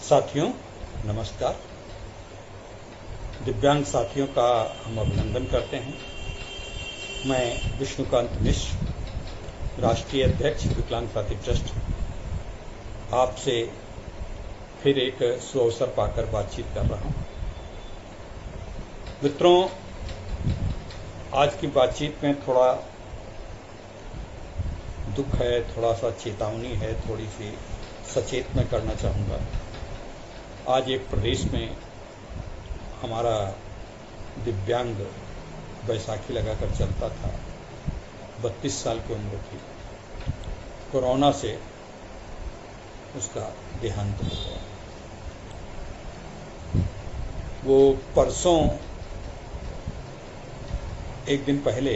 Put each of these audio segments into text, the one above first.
साथियों नमस्कार। दिव्यांग साथियों का हम अभिनंदन करते हैं। मैं विष्णुकांत मिश्र, राष्ट्रीय अध्यक्ष विकलांग साथी ट्रस्ट, आपसे फिर एक सुअवसर पाकर बातचीत कर रहा हूं। मित्रों, आज की बातचीत में थोड़ा दुख है, थोड़ा सा चेतावनी है, थोड़ी सी सचेत मैं करना चाहूँगा। आज एक प्रदेश में हमारा दिव्यांग बैसाखी लगाकर चलता था, 32 साल की उम्र थी, कोरोना से उसका देहांत हो गया। वो परसों एक दिन पहले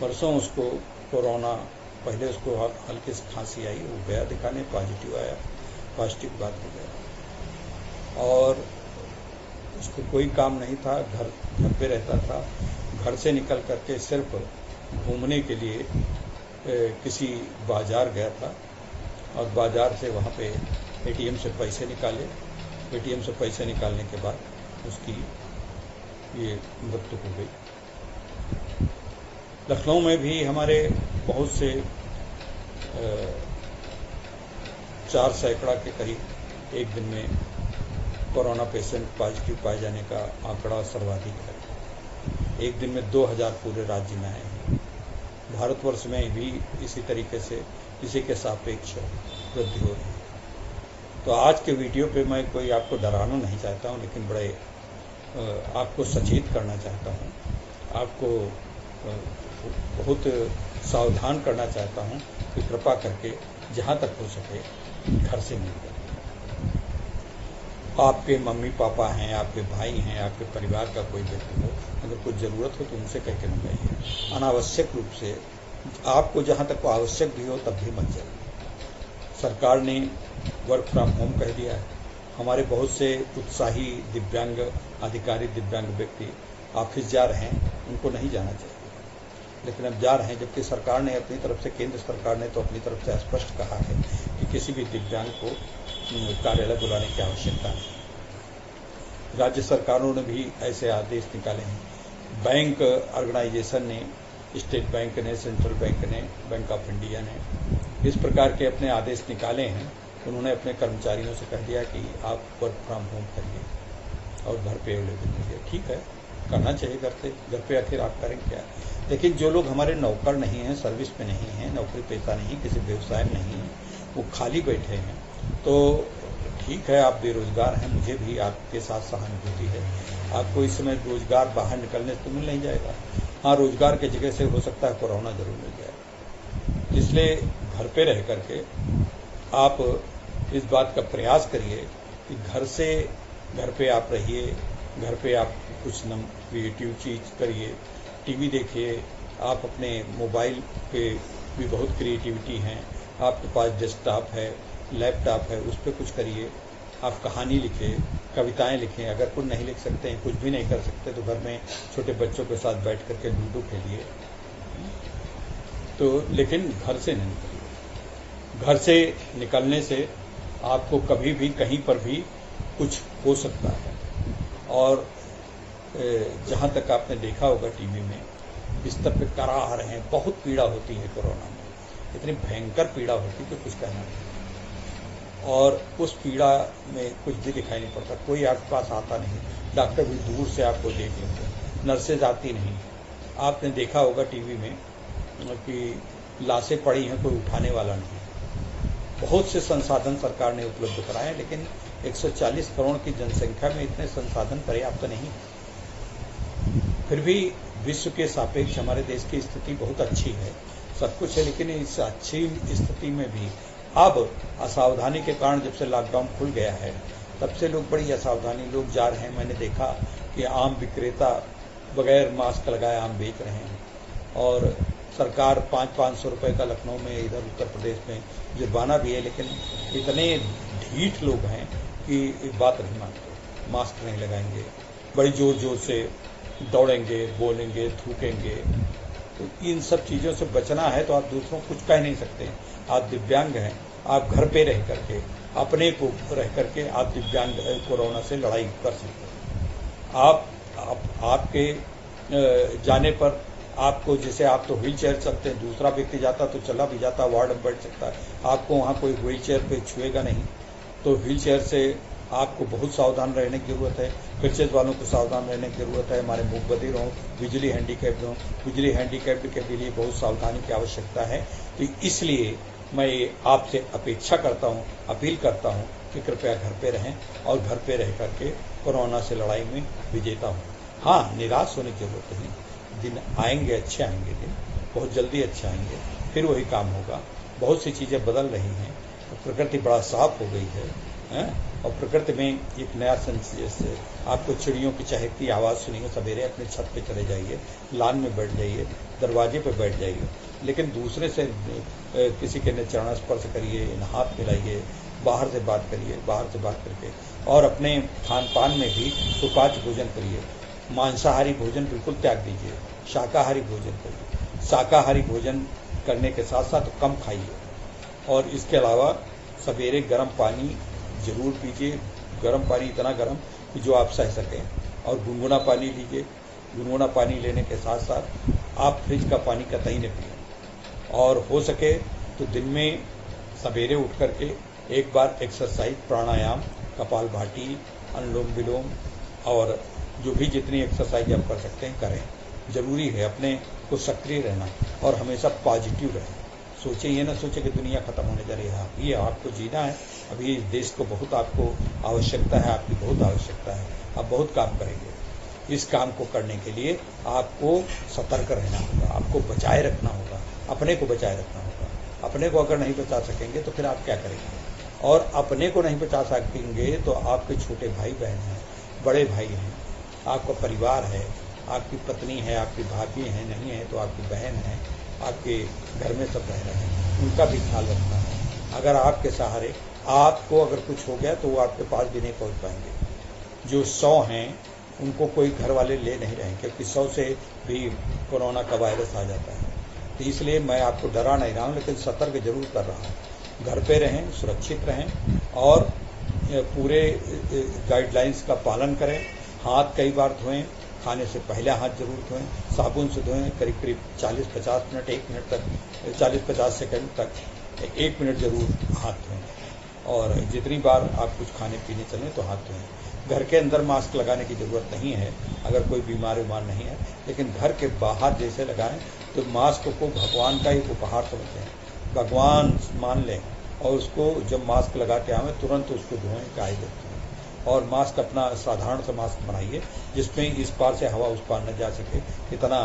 उसको कोरोना, पहले उसको हल्की सी खांसी आई, वो गया दिखाने, पॉजिटिव आया, पॉजिटिव बात हो गया और उसको कोई काम नहीं था, घर पे रहता था। घर से निकल करके सिर्फ घूमने के लिए किसी बाजार गया था और बाजार से वहाँ पे एटीएम से पैसे निकाले। एटीएम से पैसे निकालने के बाद उसकी ये मृत्यु हो गई। लखनऊ में भी हमारे बहुत से 4 सैकड़ा के करीब एक दिन में कोरोना पेशेंट पॉजिटिव पाए जाने का आंकड़ा सर्वाधिक है। एक दिन में 2000 पूरे राज्य में आए हैं। भारतवर्ष में भी इसी तरीके से इसी के सापेक्ष वृद्धि हो रही है। तो आज के वीडियो पे मैं कोई आपको डराना नहीं चाहता हूँ, लेकिन बड़े आपको सचेत करना चाहता हूँ, आपको बहुत सावधान करना चाहता हूँ कि कृपा करके जहाँ तक हो सके घर से निकलें। आपके मम्मी पापा हैं, आपके भाई हैं, आपके परिवार का कोई व्यक्ति हो, अगर कुछ ज़रूरत हो तो उनसे कह के मंगाइए। अनावश्यक रूप से आपको जहाँ तक आवश्यक भी हो तब भी मत जाइए। सरकार ने वर्क फ्रॉम होम कह दिया है। हमारे बहुत से उत्साही दिव्यांग अधिकारी, दिव्यांग व्यक्ति ऑफिस जा रहे हैं, उनको नहीं जाना चाहिए, लेकिन अब जा रहे हैं, जबकि सरकार ने अपनी तरफ से, केंद्र सरकार ने तो अपनी तरफ से स्पष्ट कहा है कि किसी भी दिव्यांग को कार्यालय बुलाने की आवश्यकता नहीं। राज्य सरकारों ने भी ऐसे आदेश निकाले हैं। बैंक ऑर्गेनाइजेशन ने, स्टेट बैंक ने, सेंट्रल बैंक ने, बैंक ऑफ इंडिया ने इस प्रकार के अपने आदेश निकाले हैं। उन्होंने अपने कर्मचारियों से कह दिया कि आप वर्क फ्रॉम होम करिए और घर पे अवेलेबल करिए। ठीक है, करना चाहिए घर पे आखिर आप करें क्या। लेकिन जो लोग हमारे नौकर नहीं हैं, सर्विस पे नहीं हैं, नौकरी पेशा नहीं, किसी व्यवसाय में नहीं हैं, वो खाली बैठे हैं, तो ठीक है, आप बेरोजगार हैं, मुझे भी आपके साथ सहानुभूति है। आपको इस समय रोजगार बाहर निकलने से तो मिल नहीं जाएगा। हाँ, रोजगार की जगह से हो सकता है कोरोना जरूर मिल जाए। इसलिए घर पे रह करके आप इस बात का प्रयास करिए कि घर पे आप रहिए, घर पे आप कुछ क्रिएटिव चीज करिए, टीवी देखिए। आप अपने मोबाइल पे भी बहुत क्रिएटिविटी हैं, आपके पास डेस्कटॉप है, लैपटॉप है, उस पर कुछ करिए। आप कहानी लिखें, कविताएं लिखें। अगर कुछ नहीं लिख सकते हैं, कुछ भी नहीं कर सकते, तो घर में छोटे बच्चों के साथ बैठ करके लूडो खेलिए। तो लेकिन घर से नहीं निकलिए। घर से निकलने से आपको कभी भी कहीं पर भी कुछ हो सकता है। और जहाँ तक आपने देखा होगा टीवी में, बिस्तर पे करा रहे हैं, बहुत पीड़ा होती है कोरोना में, इतनी भयंकर पीड़ा होती है कि कुछ कहना नहीं। और उस पीड़ा में कुछ भी दिखाई नहीं पड़ता, कोई आपके पास आता नहीं, डॉक्टर भी दूर से आपको देख लेते हैं, नर्सेज आती नहीं। आपने देखा होगा टीवी में कि लाशें पड़ी हैं, कोई उठाने वाला नहीं। बहुत से संसाधन सरकार ने उपलब्ध कराए, लेकिन 140 करोड़ की जनसंख्या में इतने संसाधन पर्याप्त नहीं। फिर भी विश्व के सापेक्ष हमारे देश की स्थिति बहुत अच्छी है, सब कुछ है, लेकिन इस अच्छी स्थिति में भी अब असावधानी के कारण, जब से लॉकडाउन खुल गया है, तब से लोग बड़ी असावधानी लोग जा रहे हैं। मैंने देखा कि आम विक्रेता बगैर मास्क लगाए आम बेच रहे हैं और सरकार 500-500 रुपये का लखनऊ में, इधर उत्तर प्रदेश में जुर्माना भी है, लेकिन इतने ढीठ लोग हैं कि एक बात नहीं मानते, मास्क नहीं लगाएंगे, बड़ी जोर जोर से दौड़ेंगे, बोलेंगे, थूकेंगे। तो इन सब चीज़ों से बचना है तो आप दूसरों को कुछ कह नहीं सकते। आप दिव्यांग हैं, आप घर पे रह करके अपने को रह करके आप दिव्यांग कोरोना से लड़ाई कर सकते हैं। आपके जाने पर आपको, जैसे आप तो व्हील चेयर चलते हैं, दूसरा व्यक्ति जाता तो चला भी जाता, वार्ड में बैठ सकता है, आपको वहाँ कोई व्हील चेयर पे छुएगा नहीं। तो व्हील चेयर से आपको बहुत सावधान रहने की ज़रूरत है। व्हीलचेयर वालों को सावधान रहने की ज़रूरत है। हमारे मूक बधिर हों, विजुअली हैंडीकैप्ड हों, विजुअली हैंडीकैप्ड के लिए बहुत सावधानी की आवश्यकता है। तो इसलिए मैं आपसे अपेक्षा करता हूँ, अपील करता हूँ कि कृपया घर पे रहें और घर पे रह करके कोरोना से लड़ाई में विजेता हूँ। हाँ, निराश होने की जरूरत नहीं, दिन आएंगे, अच्छे आएंगे, दिन बहुत जल्दी अच्छे आएंगे, फिर वही काम होगा। बहुत सी चीज़ें बदल रही हैं, प्रकृति बड़ा साफ हो गई है, और प्रकृति में एक नया जैसे आपको चिड़ियों की चहकती आवाज़ सुनिए, सवेरे अपने छत पे चले जाइए, लान में बैठ जाइए, दरवाजे पे बैठ जाइए, लेकिन दूसरे से किसी के न चरण स्पर्श करिए, हाथ मिलाइए, बाहर से बात करिए, बाहर से बात करके, और अपने खान पान में भी सुपाच्य भोजन करिए। मांसाहारी भोजन बिल्कुल त्याग दीजिए, शाकाहारी भोजन करिए। शाकाहारी भोजन करने के साथ साथ कम खाइए, और इसके अलावा सवेरे गर्म पानी जरूर पीजिए, गर्म पानी इतना गर्म कि जो आप सह सकें, और गुनगुना पानी लीजिए। गुनगुना पानी लेने के साथ साथ आप फ्रिज का पानी कतई न पिएं, और हो सके तो दिन में सवेरे उठ करके एक बार एक्सरसाइज, प्राणायाम, कपालभाति, अनुलोम विलोम, और जो भी जितनी एक्सरसाइज आप कर सकते हैं करें। जरूरी है अपने को सक्रिय रहना और हमेशा पॉजिटिव रहें। सोचे ये ना सोचे कि दुनिया खत्म होने जा रही है, ये आपको जीना है। अभी इस देश को बहुत आपको आवश्यकता है, आपकी बहुत आवश्यकता है, आप बहुत काम करेंगे। इस काम को करने के लिए आपको सतर्क रहना होगा, आपको बचाए रखना होगा, अपने को बचाए रखना होगा। अपने को अगर नहीं बचा सकेंगे तो फिर आप क्या करेंगे, और अपने को नहीं बचा सकेंगे तो आपके छोटे भाई बहन हैं, बड़े भाई हैं, आपका परिवार है, आपकी पत्नी है, आपकी भाभी है, नहीं है तो आपकी बहन है, आपके घर में सब रह रहे हैं, उनका भी ख्याल रखना है। अगर आपके सहारे आपको अगर कुछ हो गया तो वो आपके पास भी नहीं पहुंच पाएंगे। जो 100 हैं उनको कोई घर वाले ले नहीं रहे, क्योंकि 100 से भी कोरोना का वायरस आ जाता है। तो इसलिए मैं आपको डरा नहीं रहा हूँ, लेकिन सतर्क जरूर कर रहा हूँ। घर पे रहें, सुरक्षित रहें, और पूरे गाइडलाइंस का पालन करें। हाथ कई बार धोएं, खाने से पहले हाथ जरूर धोएं, साबुन से धोएं, करीब करीब 40-50 मिनट, 1 मिनट तक, 40-50 सेकंड तक 1 मिनट जरूर हाथ धोएं, और जितनी बार आप कुछ खाने पीने चलें तो हाथ धोएं। घर के अंदर मास्क लगाने की ज़रूरत नहीं है अगर कोई बीमार नहीं है, लेकिन घर के बाहर जैसे लगाएं तो मास्क को भगवान का एक उपहार समझें, भगवान मान लें, और उसको जब मास्क लगा के आवें तुरंत उसको धोएं, काय देते हैं। और मास्क अपना साधारण सा मास्क बनाइए जिसमें इस पार से हवा उस पार न जा सके, इतना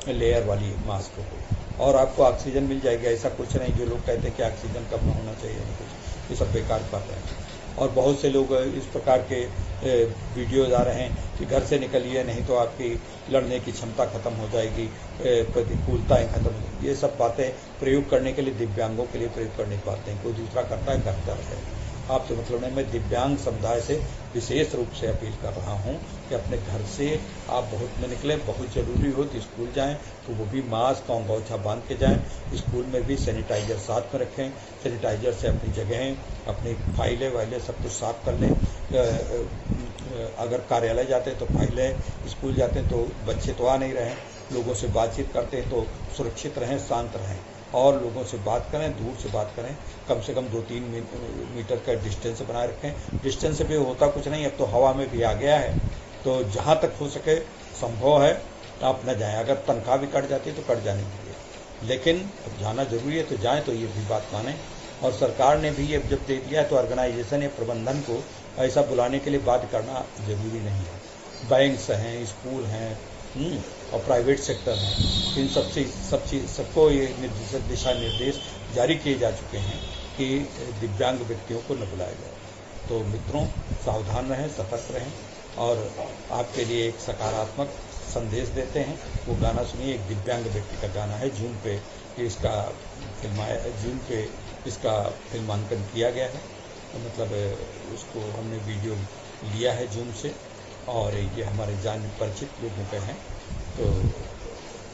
लेयर वाली मास्क हो, और आपको ऑक्सीजन मिल जाएगी। ऐसा कुछ नहीं जो लोग कहते हैं कि ऑक्सीजन कम न होना चाहिए, कुछ ये सब बेकार बात है। और बहुत से लोग इस प्रकार के वीडियोज आ रहे हैं कि घर से निकलिए नहीं तो आपकी लड़ने की क्षमता खत्म हो जाएगी, प्रतिकूलताएं खत्म हो जाएगी। ये सब बातें प्रयोग करने के लिए, दिव्यांगों के लिए प्रयोग करने की बातें, कोई दूसरा करता है करता है, आपसे मतलब नहीं। मैं दिव्यांग समुदाय से विशेष रूप से अपील कर रहा हूं कि अपने घर से आप बहुत न निकलें, बहुत जरूरी हो तो स्कूल जाएं तो वो भी मास्क और गमछा बांध के जाएं। स्कूल में भी सैनिटाइजर साथ में रखें, सैनिटाइजर से अपनी जगहें, अपनी फाइलें वाइलें सब कुछ साफ कर लें। अगर कार्यालय जाते हैं तो फाइलें, स्कूल जाते हैं तो बच्चे तो आ नहीं रहे, लोगों से बातचीत करते हैं तो सुरक्षित रहें, शांत रहें, और लोगों से बात करें, दूर से बात करें, कम से कम 2-3 मीटर का डिस्टेंस बनाए रखें। डिस्टेंस भी होता कुछ नहीं, अब तो हवा में भी आ गया है, तो जहाँ तक हो सके संभव है आप न जाएं। अगर तनख्वाह भी कट जाती है तो कट जाने दीजिए, लेकिन अब जाना जरूरी है तो जाएं, तो ये भी बात मानें। और सरकार ने भी ये जब दे दिया है तो ऑर्गेनाइजेशन या प्रबंधन को ऐसा बुलाने के लिए बाध्य करना जरूरी नहीं है। बैंक्स हैं, स्कूल हैं, और प्राइवेट सेक्टर हैं, इन सबको ये दिशा निर्देश जारी किए जा चुके हैं कि दिव्यांग व्यक्तियों को न बुलाया जाए। तो मित्रों, सावधान रहें, सतर्क रहें, और आपके लिए एक सकारात्मक संदेश देते हैं। वो गाना सुनिए, एक दिव्यांग व्यक्ति का गाना है, जूम पे इसका फिल्मांकन किया गया है, मतलब उसको हमने वीडियो लिया है जूम से, और ये हमारे जान परिचित लोगों के हैं। तो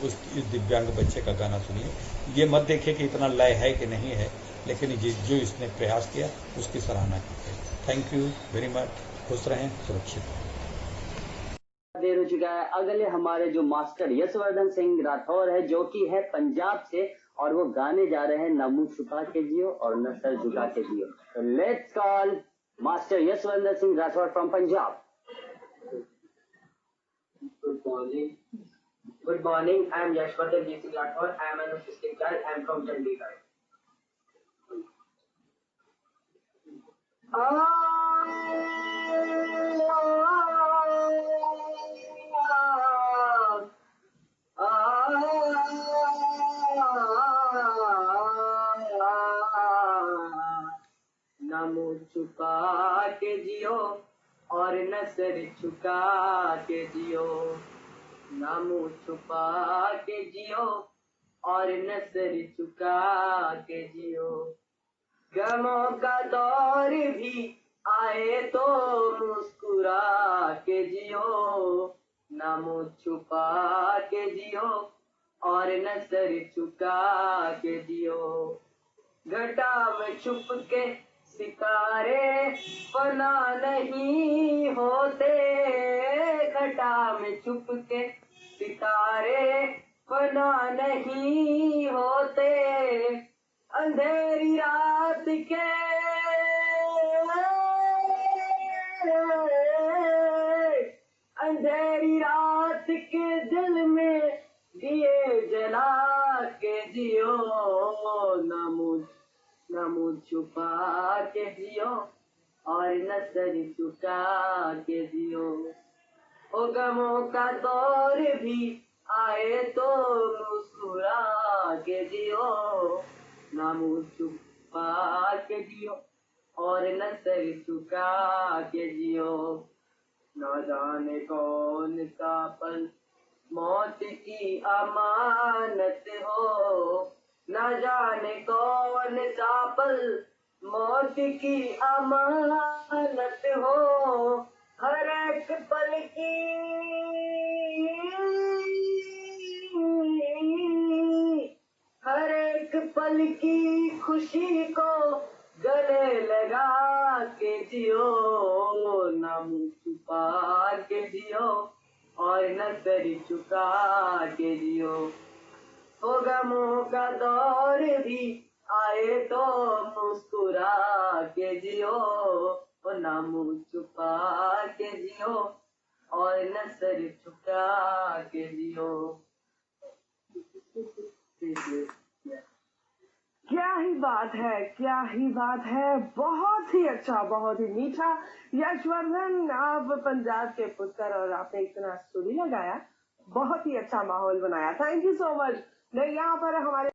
इस दिव्यांग बच्चे का गाना सुनिए। ये मत देखिए कि इतना लय है कि नहीं है, लेकिन ये जो इसने प्रयास किया उसकी सराहना की। Thank you very much. खुश रहें, सुरक्षित रहें। देर हो चुका है। अगले हमारे जो मास्टर यशवर्धन सिंह राठौर है, जो कि है पंजाब से, और वो गाने जा रहे हैं न मुंह छुपा के जियो और न सर झुका के जियो। तो let's call master Yashvardhan Singh Rathore from Punjab. Good morning. I am Yashwardhan Singh Rathore. I am an autistic child. I am from Chandigarh. न मुँह छुपा के जियो और न सर झुका के जियो, न मुँह छुपा के जियो और न सर झुका के जियो। गमों का दौर भी आए तो मुस्कुरा के जियो, न मुँह छुपा के जियो और न सर झुका के जियो। घटा में छुप के सितारे फना नहीं होते, घटा में छुप के सितारे फना नहीं होते। अंधेरी रात के अंधेरी रात के दिल में दिए जला के जियो, न मुँह छुपा के जियो और न सर झुका के जियो। ओ गमों का दौर भी आए तो मुस्कुरा के जियो, न मुँह छुपा के जियो और न सर झुका के जियो। न जाने कौन सा पल मौत की अमानत हो, न जाने कौन सा पल मौत की अमानत हो। हर एक पल की हर एक पल की खुशी को गले लगा के जियो, न मुँह छुपा के जियो और न सर झुका के जियो। ओ गमों का दौर भी आए तो मुस्कुरा के जियो, और न मुँह छुपा के जियो और न सर झुका के जियो। क्या ही बात है, क्या ही बात है। बहुत ही अच्छा, बहुत ही मीठा। यशवर्धन, आप पंजाब के पुत्र और आपने इतना सुरीला गाया, बहुत ही अच्छा माहौल बनाया। Thank you so much. यहाँ पर हमारे